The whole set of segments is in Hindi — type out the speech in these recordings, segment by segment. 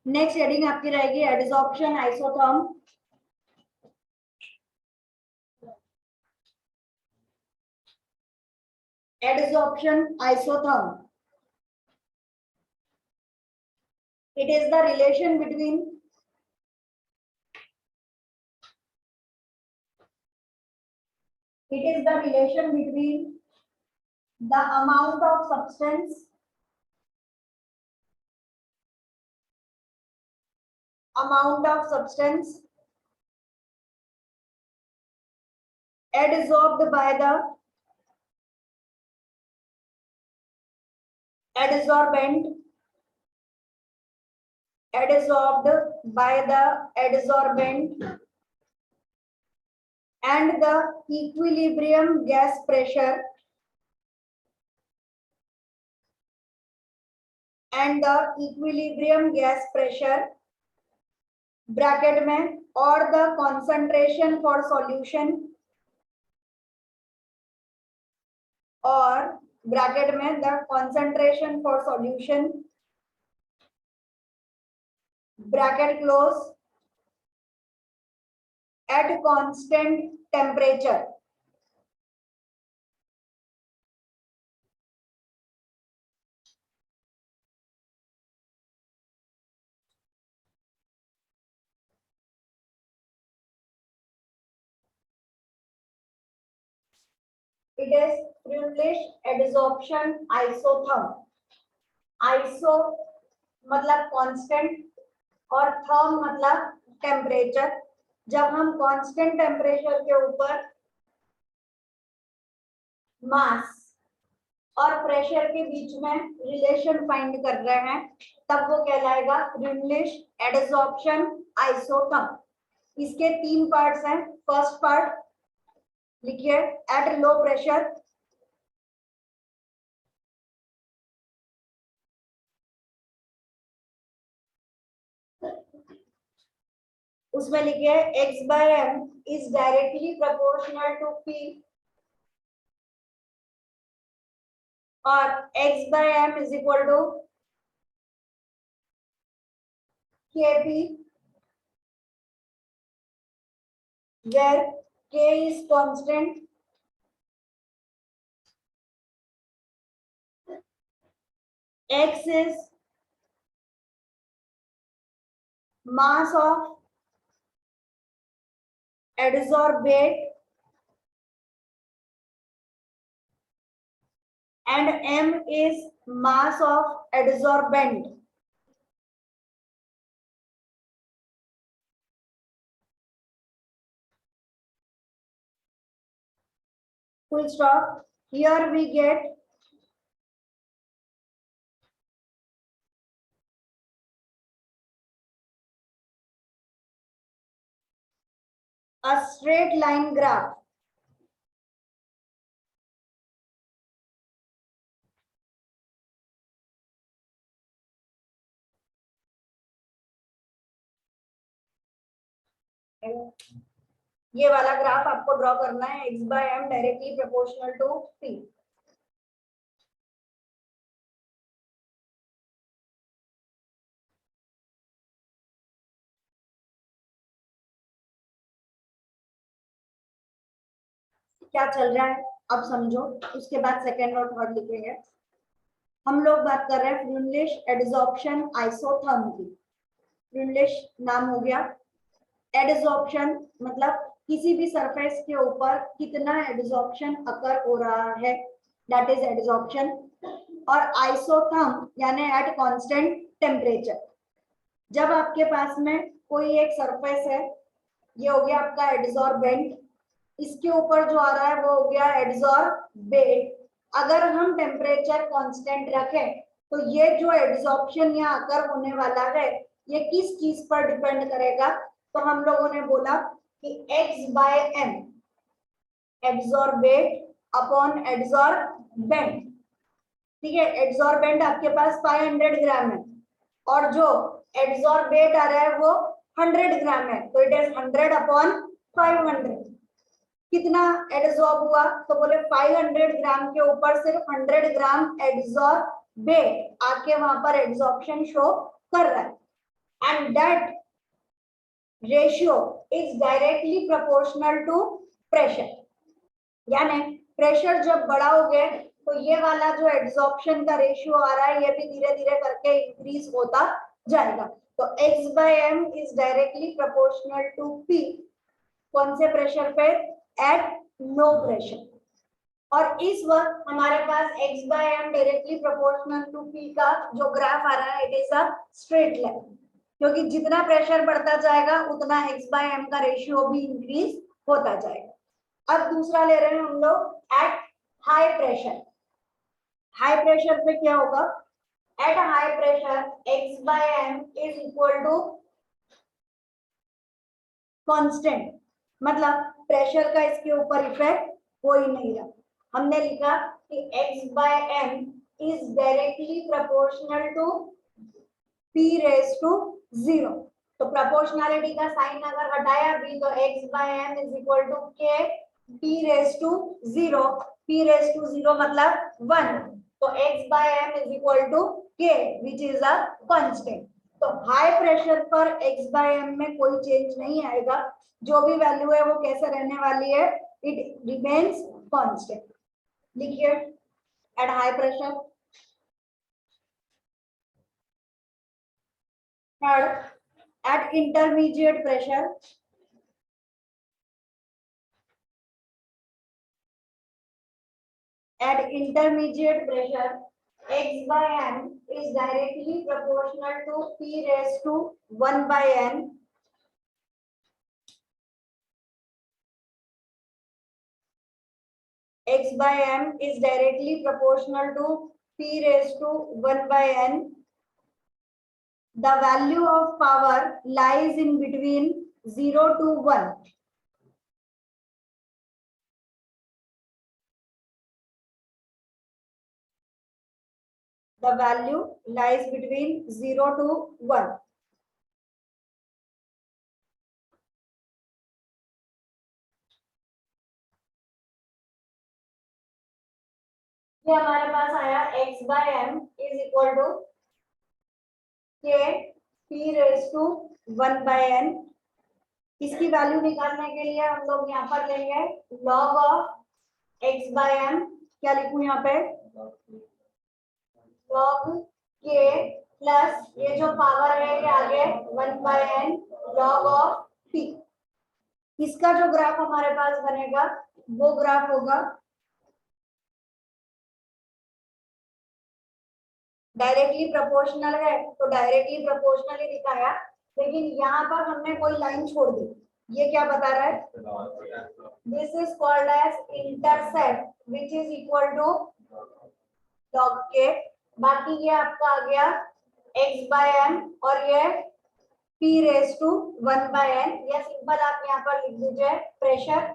नेक्स्ट हेडिंग आपकी रहेगी adsorption isotherm. Adsorption isotherm. It is the relation between the amount of substance adsorbed by the adsorbent and the equilibrium gas pressure bracket में और the concentration for solution और ब्रैकेट में the concentration for solution bracket close at constant temperature. It is Freundlich adsorption isotherm. Iso मतलब कांस्टेंट और थर्म मतलब टेम्परेचर। जब हम कांस्टेंट टेम्परेचर के ऊपर मास और प्रेशर के बीच में रिलेशन फाइंड कर रहे हैं तब वो कहलाएगा फ्रीundlich adsorption isotherm। इसके 3 पार्ट्स हैं। फर्स्ट पार्ट लिखिए एट लो प्रेशर, उसमें लिखिए x/m is directly proportional to P और x/m is equal to Kp where K is constant, x is mass of adsorbate and m is mass of adsorbent. Full stop. Here we get a straight line graph. ये वाला ग्राफ आपको ड्रॉ करना है x/m directly proportional to P। क्या चल रहा है अब समझो, उसके बाद सेकेंड और थर्ड लिखेंगे। हम लोग बात कर रहे हैं फ्रीundlich adsorption isotherm की। फ्रीundlich नाम हो गया, एडसॉर्प्शन मतलब किसी भी सरफेस के ऊपर कितना एडसॉर्प्शन अकर हो रहा है, दैट इज एडसॉर्प्शन। और आइसोथर्म यानी एट कांस्टेंट टेम्परेचर। जब आपके पास में कोई एक सरफेस है, ये हो गया आपका एडसॉर्बेंट, इसके ऊपर जो आ रहा है वो हो गया एडसॉर्बेट। अगर हम टेम्परेचर कांस्टेंट रखें तो ये जो एडसॉर्प्शन या अकर होने वाला है ये किस चीज पर डिपेंड करेगा? तो हम लोगों ने बोला कि x/m एडसॉर्बेट अपॉन एडसॉर्बेंट। ठीक है, एडसॉर्बेंट आपके पास 500 ग्राम है और जो एडसॉर्बेट आ रहा है वो 100 ग्राम है, तो इट इज 100 अपॉन 500। कितना एडसॉर्ब हुआ? तो बोले 500 ग्राम के ऊपर सिर्फ 100 ग्राम एडसॉर्बेट आके वहां पर एडसॉर्प्शन शो कर रहा है। and that ratio is directly proportional to pressure. यानी प्रेशर जब बढ़ाओगे तो ये वाला जो एड्सॉर्प्शन का रेशियो आ रहा है ये भी धीरे धीरे करके इंक्रीज होता जाएगा। तो x by m is directly proportional to p, कौन से प्रेशर पे? At low pressure. और इस वक्त हमारे पास x by m directly proportional to p का जो ग्राफ आ रहा है it is a straight line, क्योंकि जितना प्रेशर बढ़ता जाएगा उतना x by m का रेशियो भी इंक्रीज होता जाएगा। अब दूसरा ले रहे हैं हम लोग at high pressure. High pressure पे क्या होगा? At high pressure x by m is equal to constant, मतलब प्रेशर का इसके ऊपर इफेक्ट हो ही नहीं रहा। हमने लिखा कि x by m is directly proportional to p raise to 0। तो प्रोपोर्शनलिटी का साइन अगर हटाया भी तो x by m is equal to k p raise to 0। p raise to 0 मतलब 1, तो x by m is equal to k which is a constant. तो हाई प्रेशर पर x by m में कोई चेंज नहीं आएगा, जो भी वैल्यू है वो कैसे रहने वाली है? It remains constant. लिखिए at high pressure, at intermediate pressure, at intermediate pressure x by m is directly proportional to p raised to 1 by n x by m is directly proportional to p raised to 1 by n. The value of power lies in between 0 to 1. The value lies between 0 to 1. ये हमारे पास आया x by m is equal to k p raised to 1 by n। इसकी वैल्यू निकालने के लिए हम लोग यहाँ पर लेंगे log of x by m। क्या लिखूं यहाँ पे? log k प्लस ये जो पावर है ये आगे 1 by n log of p। इसका जो ग्राफ हमारे पास बनेगा वो ग्राफ होगा डायरेक्टली प्रोपोर्शनल है तो डायरेक्टली प्रोपोर्शनल ही दिखाया, लेकिन यहाँ पर हमने कोई लाइन छोड़ दी। ये क्या बता रहा है? This is called as intercept which is equal to log k। बाकी ये आपका आ गया x by m और ये p raise to 1 by n। या सिंपल आप यहाँ पर लिख दीजिए प्रेशर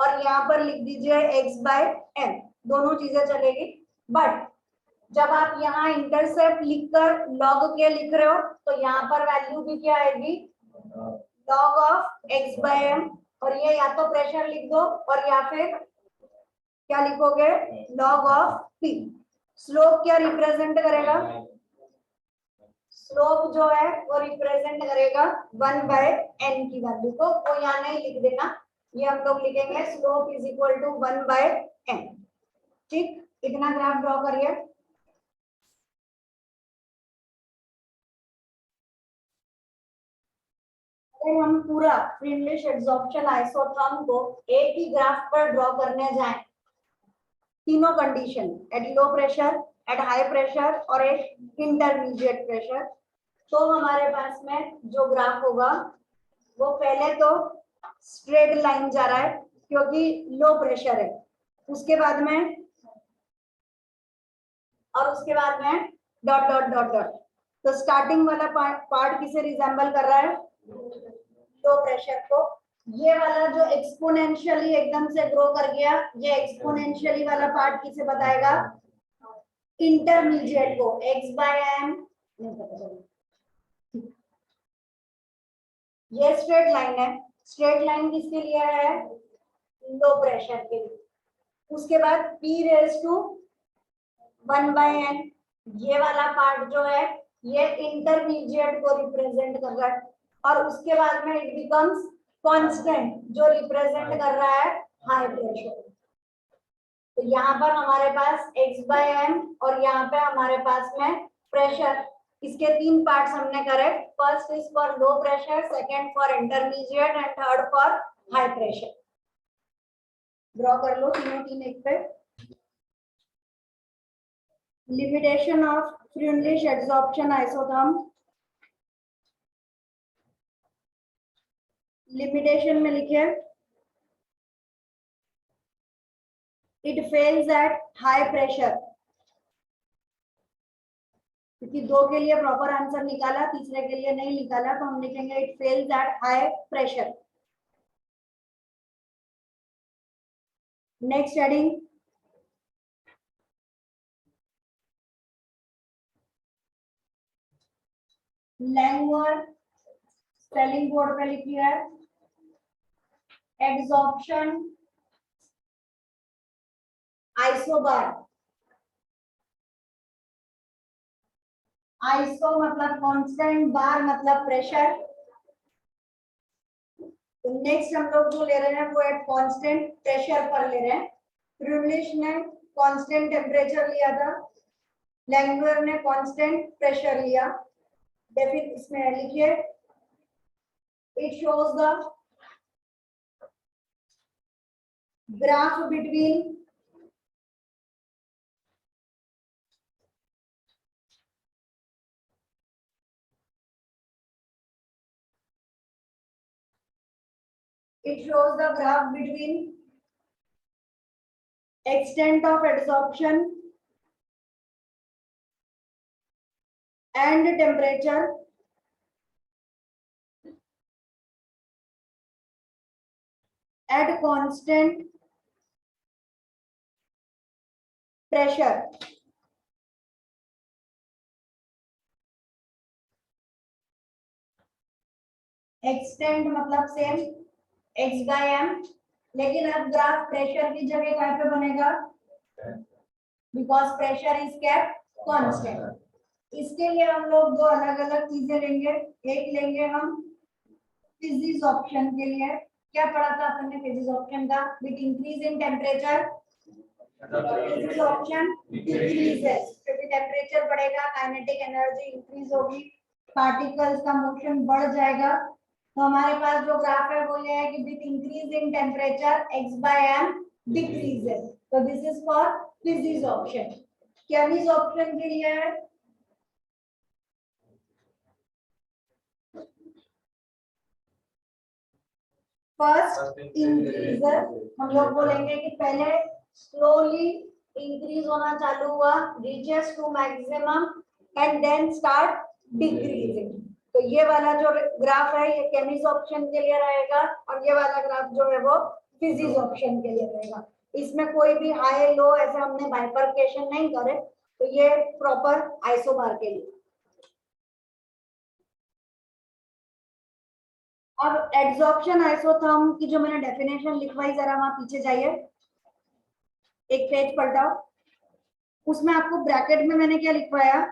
और यहाँ पर लिख दीजिए x by m, दोनों चीजें चलेगी। बट जब आप यहाँ इंटरसेप्ट लिखकर log k लिख रहे हो तो यहाँ पर वैल्यू भी क्या आएगी? log of x by m। और ये या तो प्रेशर लिख दो और या फिर क्या लिखोगे? log of p। स्लोप क्या रिप्रेजेंट करेगा? स्लोप जो है वो रिप्रेजेंट करेगा 1 by n की वैल्यू को, वो यहाँ नहीं लिख देना, ये हम लोग लिखेंगे slope is equal to 1 by n। ठीक, इतना ग्राफ ड्रॉ करिए। अगर हम पूरा फ्रीनलिश एड्सॉर्प्शन आइसोथर्म को एक ही ग्राफ पर ड्रॉ करने जाएं, तीनों condition at low pressure, eight high pressure और एट इंटरमीडिएट प्रेशर, तो हमारे पास में जो ग्राफ होगा वो पहले तो स्ट्रेट लाइन जा रहा है क्योंकि लो प्रेशर है, उसके बाद में डॉट डॉट डॉट डॉट। तो स्टार्टिंग वाला पार्ट किसे रिजेंबल कर रहा है? लो प्रेशर को। ये वाला जो एक्सपोनेंशियली एकदम से ग्रो कर गया, ये एक्सपोनेंशियली वाला पार्ट किसे बताएगा? इंटरमीडिएट को। x by m नहीं पता चला। ये स्ट्रेट लाइन है, स्ट्रेट लाइन किसके लिए है? लो प्रेशर के लिए। उसके बाद p raise to 1 by n, ये वाला पार्ट जो है ये इंटरमीडिएट को रिप्रेजेंट कर रहा है, और उसके बाद में इट बिकम्स कांस्टेंट जो रिप्रेजेंट कर रहा है हाई प्रेशर। तो यहाँ पर हमारे पास x/m और यहाँ पे हमारे पास में प्रेशर, इसके 3 पार्ट्स हमने करे। First is for low pressure, second for intermediate and third for high pressure. Draw कर लो तीनों तीन एक पे। Limitation of Freundlich adsorption isotherm. Limitation में लिखे it fails at high pressure, क्योंकि 2 के लिए प्रॉपर आंसर निकाला, तीसरे के लिए नहीं निकाला, तो हम लिखेंगे it fails at high pressure. Next heading, Langmuir spelling board पे लिखी है एडसॉर्प्शन आइसोबार। आइसो मतलब कांस्टेंट, बार मतलब प्रेशर। तो नेक्स्ट हम लोग जो ले रहे हैं वो एट कांस्टेंट प्रेशर पर ले रहे हैं। फ्रीलिश ने कांस्टेंट टेम्परेचर लिया था, लैंगमुर ने कांस्टेंट प्रेशर लिया। फिर इसमें लिखिए it shows the graph between extent of adsorption and temperature at constant pressure. Extent मतलब सेम x/m, लेकिन अब ग्राफ प्रेशर की जगह कहाँ पे बनेगा, because pressure is kept constant. इसके लिए हम लोग 2 अलग अलग चीजें लेंगे। एक लेंगे हम फिजिक्स ऑप्शन के लिए, क्या पढ़ा था अपन ने फिजिक्स ऑप्शन का, with increase in temperature physics option decreases, क्योंकि टेम्परेचर बढ़ेगा काइनेटिक एनर्जी इंक्रीज होगी, पार्टिकल्स का मोशन बढ़ जाएगा। तो हमारे पास जो ग्राफ है वो ये है कि with increase in temperature x/m decreases. तो this is for physics option. Chemistry option के लिए है फर्स्ट इंक्रीजर। हम लोग बोलेंगे कि पहले स्लोली इंक्रीज होना चालू हुआ, reaches to maximum and then start decreasing. तो ये वाला जो ग्राफ है ये केमिस्ट्री ऑप्शन के लिए रहेगा, और ये वाला ग्राफ जो है वो फिजिक्स ऑप्शन के लिए रहेगा। इसमें कोई भी हाई लो ऐसे हमने बाइफरकेशन नहीं करे, तो ये प्रॉपर आइसोबार के लिए। अब एडसॉर्प्शन आइसोथर्म की जो मैंने डेफिनेशन लिखवाई, जरा वहां पीछे जाइए, एक पेज पलटाओ, उसमें आपको ब्रैकेट में मैंने क्या लिखवाया,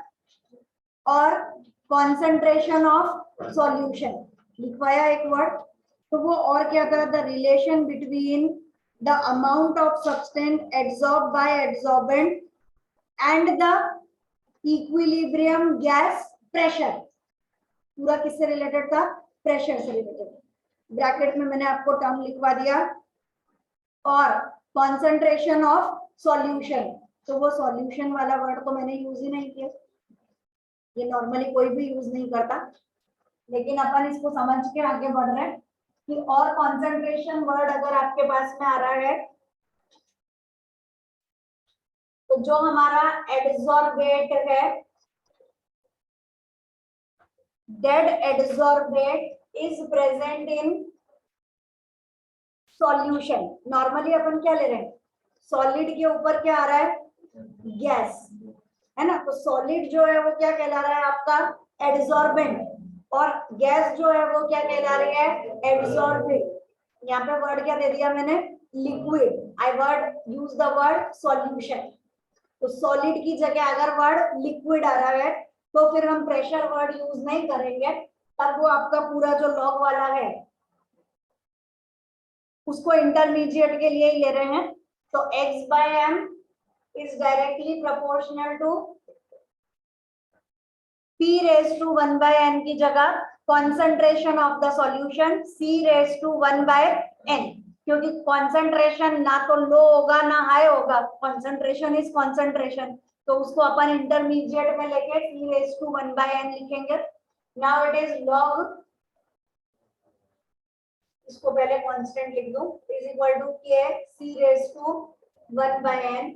और कॉन्सेंट्रेशन ऑफ सॉल्यूशन लिखवाया एक वर्ड। तो वो और क्या था, the relation between the amount of substance adsorb by adsorbent and the equilibrium gas pressure. पूरा किससे रिलेटेड था, प्रेशर से रिलेटेड। ब्रैकेट में मैंने आपको टर्म लिखवा दिया, और कॉन्सेंट्रेशन ऑफ सॉल्यूशन, तो वो सॉल्यूशन वाला वर्ड तो मैंने यूज ही नहीं किया, ये नॉर्मली कोई भी यूज नहीं करता, लेकिन अपन इसको समझ के आगे बढ़ रहे हैं कि और कॉन्सेंट्रेशन वर्ड अगर आपके पास में आ रहा है, तो जो हमारा एडसॉर्बेट है, that adsorbate is present in solution. Normally अपन क्या ले रहे हैं, सॉलिड के ऊपर क्या आ रहा है, गैस, है ना। तो सॉलिड जो है वो क्या कहला रहा है आपका, एडसॉर्बेंट, और गैस जो है वो क्या कहला रही है, एडसॉर्बेंट। यहाँ पे वर्ड क्या दे दिया मैंने, liquid. I word use the word solution. तो सॉलिड की जगह अगर वर्ड लिक्विड आ रहा है तो फिर हम प्रेशर वर्ड यूज नहीं करेंगे, तब वो आपका पूरा जो लॉग वाला है उसको इंटरमीडिएट के लिए ही ले रहे हैं। तो x by m is directly proportional to p raised to 1 by n की जगह concentration of the solution c raised to 1 by n, क्योंकि concentration ना तो लो होगा ना हाई होगा, concentration is concentration, तो उसको अपन इंटरमीडिएट में लेके c raised to 1 by n लिखेंगे। Now it is log, इसको पहले कांस्टेंट लिख दूं, is equal to k c raise to 1 by n,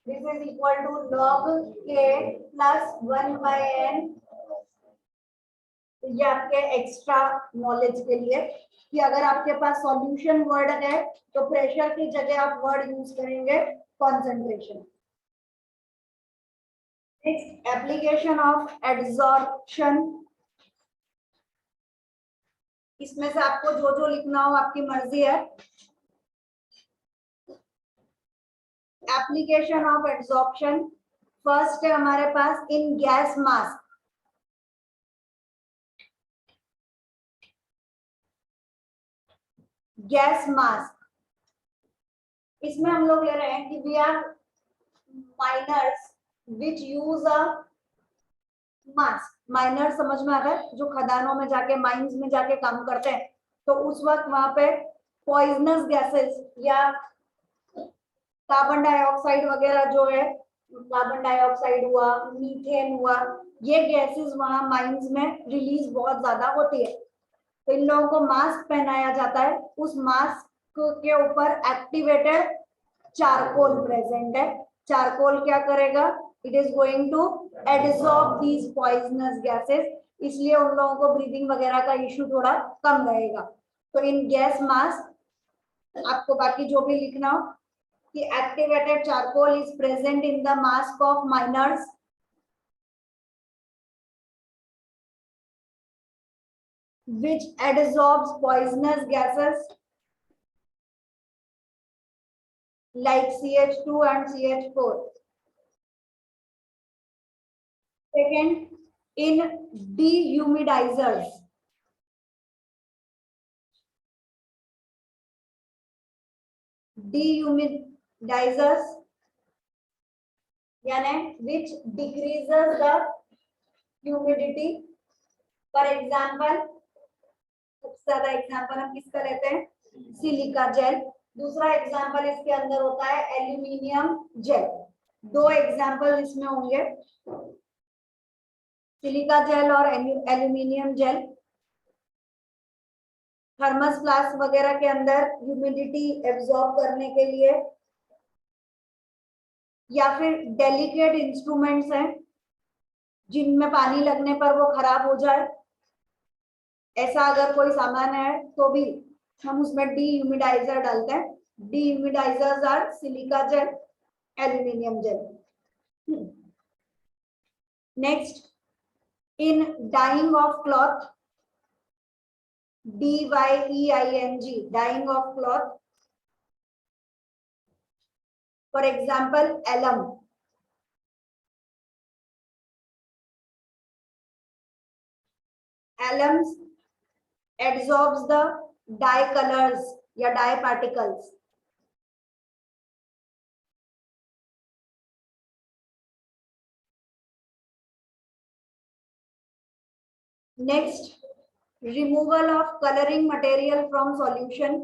this is equal to log k plus 1 by n। ये आपके एक्स्ट्रा नॉलेज के लिए कि अगर आपके पास सॉल्यूशन वर्ड है तो प्रेशर की जगह आप वर्ड यूज करेंगे concentration. Next, application of adsorption. इसमें से आपको जो जो लिखना हो आपकी मर्जी है। एप्लीकेशन ऑफ एडसॉर्प्शन, फर्स्ट है हमारे पास इन गैस मास। गैस मास, इसमें हम लोग ले रहे हैं कि we are miners which use a mass. Miner समझ में आ रहा है, जो खदानों में जाके माइंस में जाके काम करते हैं, तो उस वक्त वहां पे पॉइजनस गैसेस या कार्बन डाइऑक्साइड वगैरह जो है, कार्बन डाइऑक्साइड हुआ, मीथेन हुआ, ये गैसेस वहां माइंस में रिलीज बहुत ज्यादा होती है। तो इन लोगों को मास्क पहनाया जाता है, उस मास्क के ऊपर एक्टिवेटेड चारकोल प्रेजेंट है। चारकोल क्या करेगा, it is going to adsorb these poisonous gases, इसलिए उन लोगों को ब्रीदिंग वगैरह का इश्यू थोड़ा कम रहेगा। तो इन गैस मास्क आपको बाकी जो भी लिखना हो कि activated charcoal is present in the mask of miners which adsorbs poisonous gases like CH2 and CH4. Second, in dehumidizers. Dehumidizers यानी which decreases the humidity. For example, सबसे ज्यादा एग्जाम्पल हम किसका लेते हैं, सिलिका जेल। दूसरा एग्जाम्पल इसके अंदर होता है एल्यूमिनियम जेल। दो एग्जाम्पल इसमें होंगे, सिलिका जेल और एल्यूमिनियम जेल। थर्मस फ्लास्क वगैरह के अंदर ह्यूमिडिटी एब्जॉर्ब करने के लिए, या फिर डेलिकेट इंस्ट्रूमेंट्स हैं जिनमें पानी लगने पर वो खराब हो जाए, ऐसा अगर कोई सामान है तो भी हम उसमें डीह्यूमिडाइजर डालते हैं। Dehumidifiers are silica gel, aluminium gel. Next, in dyeing of cloth, DYEING, dyeing of cloth. For example alum, alums absorbs the dye colors या dye particles. Next, removal of coloring material from solution.